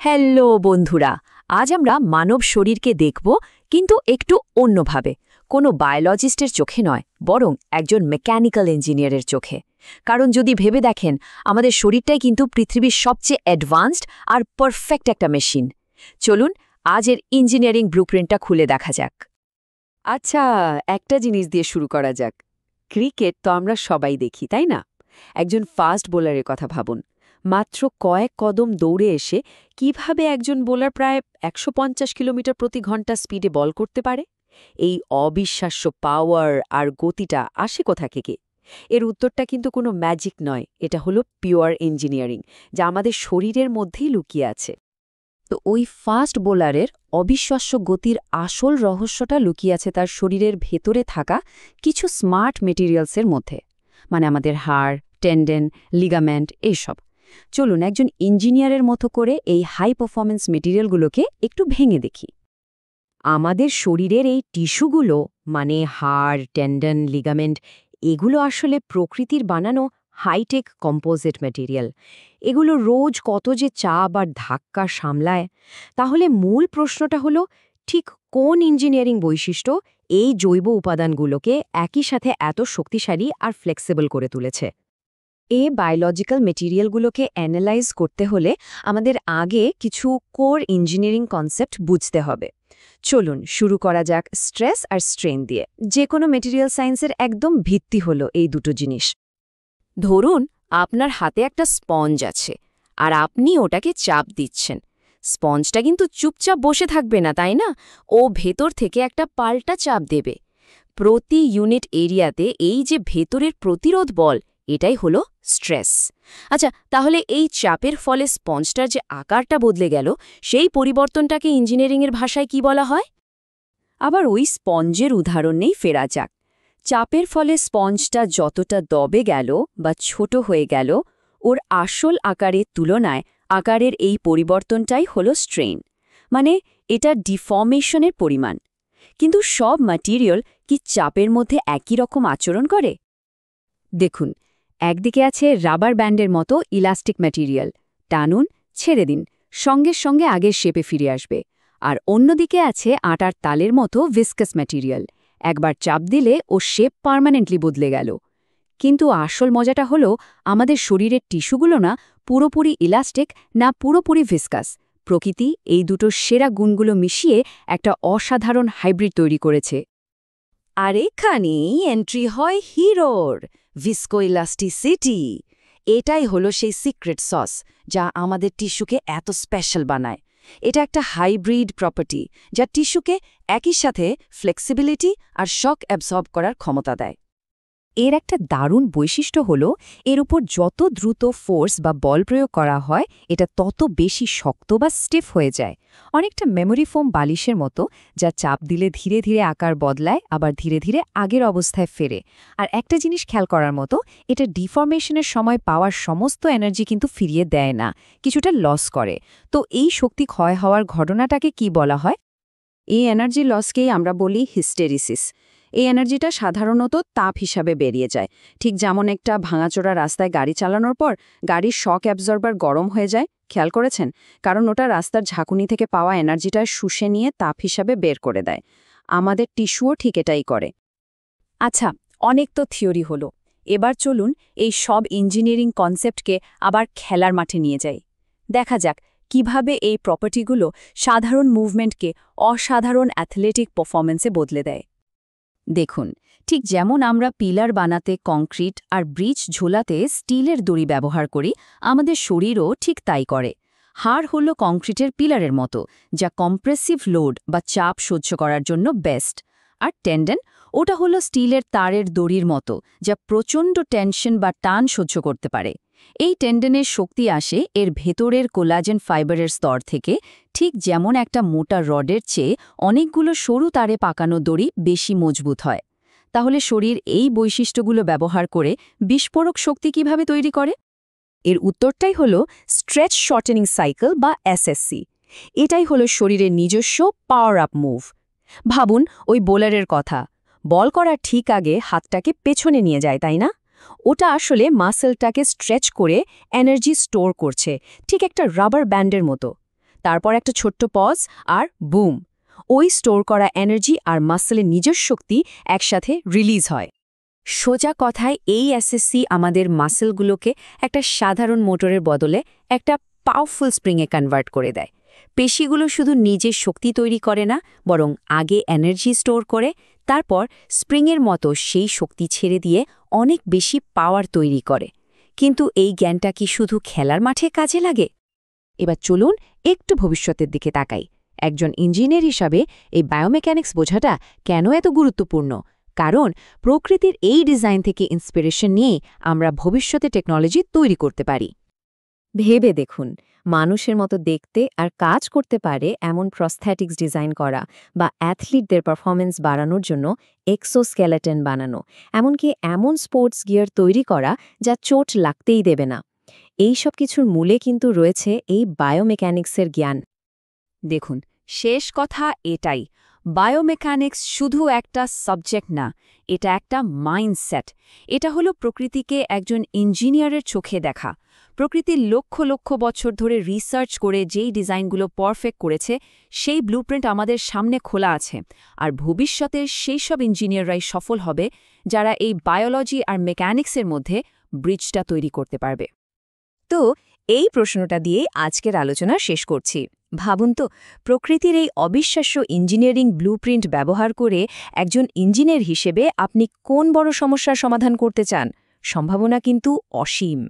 Hello বন্ধুরা, আজ আমরা মানব শরীরকে দেখব, কিন্তু একটু অন্যভাবে। কোনো বায়োলজিস্টের চোখে নয়, বরং একজন মেকানিক্যাল ইঞ্জিনিয়ারের চোখে। কারণ যদি ভেবে দেখেন, আমাদের শরীরটাই কিন্তু পৃথিবীর সবচেয়ে অ্যাডভান্সড আর পারফেক্ট একটা মেশিন। চলুন আজের ইঞ্জিনিয়ারিং ব্লুপ্রিন্টটা খুলে দেখা যাক। আচ্ছা, একটা জিনিস দিয়ে শুরু করা যাক। ক্রিকেট তো আমরা সবাই দেখি, তাই না? একজন ফাস্ট বোলারের কথা ভাবুন। মাত্র কয়েক কদম দৌড়ে এসে কিভাবে একজন বোলার প্রায় ১৫০ কিলোমিটার প্রতি ঘন্টা স্পিডে বল করতে পারে? এই অবিশ্বাস্য পাওয়ার আর গতিটা আসে কোথা থেকে? এর উত্তরটা কিন্তু কোনো ম্যাজিক নয়, এটা হলো পিওর ইঞ্জিনিয়ারিং, যা আমাদের শরীরের মধ্যেই লুকিয়ে আছে। তো ওই ফাস্ট বোলারের অবিশ্বাস্য গতির আসল রহস্যটা লুকিয়ে আছে তার শরীরের ভেতরে থাকা কিছু স্মার্ট মেটেরিয়ালসের মধ্যে, মানে আমাদের হাড়, টেন্ডেন, লিগামেন্ট, এইসব। চলুন একজন ইঞ্জিনিয়ারের মতো করে এই হাই পারফরম্যান্স মেটেরিয়ালগুলোকে একটু ভেঙে দেখি। আমাদের শরীরের এই টিস্যুগুলো, মানে হাড়, টেন্ডন, লিগামেন্ট, এগুলো আসলে প্রকৃতির বানানো হাইটেক কম্পোজিট ম্যাটেরিয়াল। এগুলো রোজ কত যে চাপ আর ধাক্কা সামলায়। তাহলে মূল প্রশ্নটা হলো, ঠিক কোন ইঞ্জিনিয়ারিং বৈশিষ্ট্য এই জৈব উপাদানগুলোকে একই সাথে এত শক্তিশালী আর ফ্লেক্সিবল করে তুলেছে? এই বায়োলজিক্যাল মেটেরিয়ালগুলোকে অ্যানালাইজ করতে হলে আমাদের আগে কিছু কোর ইঞ্জিনিয়ারিং কনসেপ্ট বুঝতে হবে। চলুন শুরু করা যাক স্ট্রেস আর স্ট্রেন দিয়ে। যে কোনো মেটেরিয়াল সায়েন্সের একদম ভিত্তি হলো এই দুটো জিনিস। ধরুন আপনার হাতে একটা স্পঞ্জ আছে, আর আপনি ওটাকে চাপ দিচ্ছেন। স্পঞ্জটা কিন্তু চুপচাপ বসে থাকবে না, তাই না? ও ভেতর থেকে একটা পাল্টা চাপ দেবে। প্রতি ইউনিট এরিয়াতে এই যে ভেতরের প্রতিরোধ বল, এটাই হলো স্ট্রেস। আচ্ছা, তাহলে এই চাপের ফলে স্পঞ্জটার যে আকারটা বদলে গেল, সেই পরিবর্তনটাকে ইঞ্জিনিয়ারিংয়ের ভাষায় কি বলা হয়? আবার ওই স্পঞ্জের উদাহরণেই ফেরা যাক। চাপের ফলে স্পঞ্জটা যতটা দবে গেল বা ছোট হয়ে গেল, ওর আসল আকারের তুলনায় আকারের এই পরিবর্তনটাই হলো স্ট্রেন, মানে এটা ডিফর্মেশনের পরিমাণ। কিন্তু সব ম্যাটেরিয়াল কি চাপের মধ্যে একই রকম আচরণ করে? দেখুন, একদিকে আছে রাবার ব্যান্ডের মতো ইলাস্টিক ম্যাটেরিয়াল, টানুন, ছেড়ে দিন, সঙ্গে সঙ্গে আগের শেপে ফিরে আসবে। আর অন্যদিকে আছে আটার তালের মতো ভিসকাস ম্যাটেরিয়াল, একবার চাপ দিলে ও শেপ পার্মানেন্টলি বদলে গেল। কিন্তু আসল মজাটা হলো, আমাদের শরীরের টিস্যুগুলো না পুরোপুরি ইলাস্টিক না পুরোপুরি ভিসকাস। প্রকৃতি এই দুটো সেরা গুণগুলো মিশিয়ে একটা অসাধারণ হাইব্রিড তৈরি করেছে। আর এখানেই এন্ট্রি হয় হিরোর ভিসকোইলাস্টিসিটি। এটাই হলো সেই সিক্রেট সস যা আমাদের টিস্যুকে এত স্পেশাল বানায়। এটা একটা হাইব্রিড প্রপার্টি, যা টিস্যুকে একই সাথে ফ্লেক্সিবিলিটি আর শক অ্যাবসর্ব করার ক্ষমতা দেয়। এর একটা দারুণ বৈশিষ্ট্য হলো, এর উপর যত দ্রুত ফোর্স বা বল প্রয়োগ করা হয়, এটা তত বেশি শক্ত বা স্টিফ হয়ে যায়। অনেকটা মেমোরি ফোম বালিশের মতো, যা চাপ দিলে ধীরে ধীরে আকার বদলায়, আবার ধীরে ধীরে আগের অবস্থায় ফেরে। আর একটা জিনিস খেয়াল করার মতো, এটা ডিফর্মেশনের সময় পাওয়ার সমস্ত এনার্জি কিন্তু ফিরিয়ে দেয় না, কিছুটা লস করে। তো এই শক্তি ক্ষয় হওয়ার ঘটনাটাকে কি বলা হয়? এই এনার্জি লসকেই আমরা বলি হিস্টেরিসিস। এই এনার্জিটা সাধারণত তাপ হিসাবে বেরিয়ে যায়, ঠিক যেমন একটা ভাঙাচোরা রাস্তায় গাড়ি চালানোর পর গাড়ির শক অ্যাবজর্বার গরম হয়ে যায়। খেয়াল করেছেন? কারণ ওটা রাস্তার ঝাঁকুনি থেকে পাওয়া এনার্জিটা শুষে নিয়ে তাপ হিসাবে বের করে দেয়। আমাদের টিস্যুও ঠিক এটাই করে। আচ্ছা, অনেক তো থিওরি হলো। এবার চলুন এই সব ইঞ্জিনিয়ারিং কনসেপ্টকে আবার খেলার মাঠে নিয়ে যাই। দেখা যাক কিভাবে এই প্রপার্টিগুলো সাধারণ মুভমেন্টকে অসাধারণ অ্যাথলেটিক পারফরম্যান্সে বদলে দেয়। দেখুন, ঠিক যেমন আমরা পিলার বানাতে কংক্রিট আর ব্রিজ ঝোলাতে স্টিলের দড়ি ব্যবহার করি, আমাদের শরীরও ঠিক তাই করে। হাড় হল কংক্রিটের পিলারের মতো, যা কম্প্রেসিভ লোড বা চাপ সহ্য করার জন্য বেস্ট। আর টেন্ডন, ওটা হলো স্টিলের তারের দড়ির মতো, যা প্রচণ্ড টেনশন বা টান সহ্য করতে পারে। এই টেন্ডনের শক্তি আসে এর ভেতরের কোলাজেন ফাইবারের স্তর থেকে, ঠিক যেমন একটা মোটা রডের চেয়ে অনেকগুলো সরু তারে পাকানো দড়ি বেশি মজবুত হয়। তাহলে শরীর এই বৈশিষ্ট্যগুলো ব্যবহার করে বিস্ফোরক শক্তি কিভাবে তৈরি করে? এর উত্তরটাই হলো স্ট্রেচ শর্টেনিং সাইকেল বা এসএসসি। এটাই হলো শরীরের নিজস্ব পাওয়ার আপ মুভ। ভাবুন ওই বোলারের কথা, বল করার ঠিক আগে হাতটাকে পেছনে নিয়ে যায়, তাই না? ওটা আসলে মাসেলটাকে স্ট্রেচ করে এনার্জি স্টোর করছে, ঠিক একটা রাবার ব্যান্ডের মতো। তারপর একটা ছোট্ট পজ আর বুম, ওই স্টোর করা এনার্জি আর মাসেলের নিজস্ব শক্তি একসাথে রিলিজ হয়। সোজা কথায় এই এসএসসি আমাদের মাসেলগুলোকে একটা সাধারণ মোটরের বদলে একটা পাওয়ারফুল স্প্রিংয়ে কনভার্ট করে দেয়। পেশিগুলো শুধু নিজের শক্তি তৈরি করে না, বরং আগে এনার্জি স্টোর করে, তারপর স্প্রিংয়ের মতো সেই শক্তি ছেড়ে দিয়ে অনেক বেশি পাওয়ার তৈরি করে। কিন্তু এই জ্ঞানটা কি শুধু খেলার মাঠে কাজে লাগে? এবার চলুন একটু ভবিষ্যতের দিকে তাকাই। একজন ইঞ্জিনিয়ার হিসাবে এই বায়োমেকানিক্স বোঝাটা কেন এত গুরুত্বপূর্ণ? কারণ প্রকৃতির এই ডিজাইন থেকে ইন্সপিরেশন নিয়ে আমরা ভবিষ্যতে টেকনোলজি তৈরি করতে পারি। ভেবে দেখুন, মানুষের মতো দেখতে আর কাজ করতে পারে এমন প্রস্থেটিক্স ডিজাইন করা, বা অ্যাথলিটদের পারফরমেন্স বাড়ানোর জন্য এক্সোস্কেলেটন বানানো, এমনকি এমন স্পোর্টস গিয়ার তৈরি করা যা চোট লাগতেই দেবে না। এই সব কিছুর মূলে কিন্তু রয়েছে এই বায়োমেকানিক্সের জ্ঞান। দেখুন, শেষ কথা এটাই, বায়োমেকানিক্স শুধু একটা সাবজেক্ট না, এটা একটা মাইন্ডসেট। এটা হলো প্রকৃতিকে একজন ইঞ্জিনিয়ারের চোখে দেখা। প্রকৃতির লক্ষ লক্ষ বছর ধরে রিসার্চ করে যেই ডিজাইনগুলো পারফেক্ট করেছে, সেই ব্লুপ্রিন্ট আমাদের সামনে খোলা আছে। আর ভবিষ্যতের সেই সব ইঞ্জিনিয়াররাই সফল হবে যারা এই বায়োলজি আর মেকানিক্সের মধ্যে ব্রিজটা তৈরি করতে পারবে। তো এই প্রশ্নটা দিয়েই আজকের আলোচনা শেষ করছি। ভাবুন তো, প্রকৃতির এই অবিশ্বাস্য ইঞ্জিনিয়ারিং ব্লুপ্রিন্ট ব্যবহার করে একজন ইঞ্জিনিয়ার হিসেবে আপনি কোন বড় সমস্যার সমাধান করতে চান? সম্ভাবনা কিন্তু অসীম।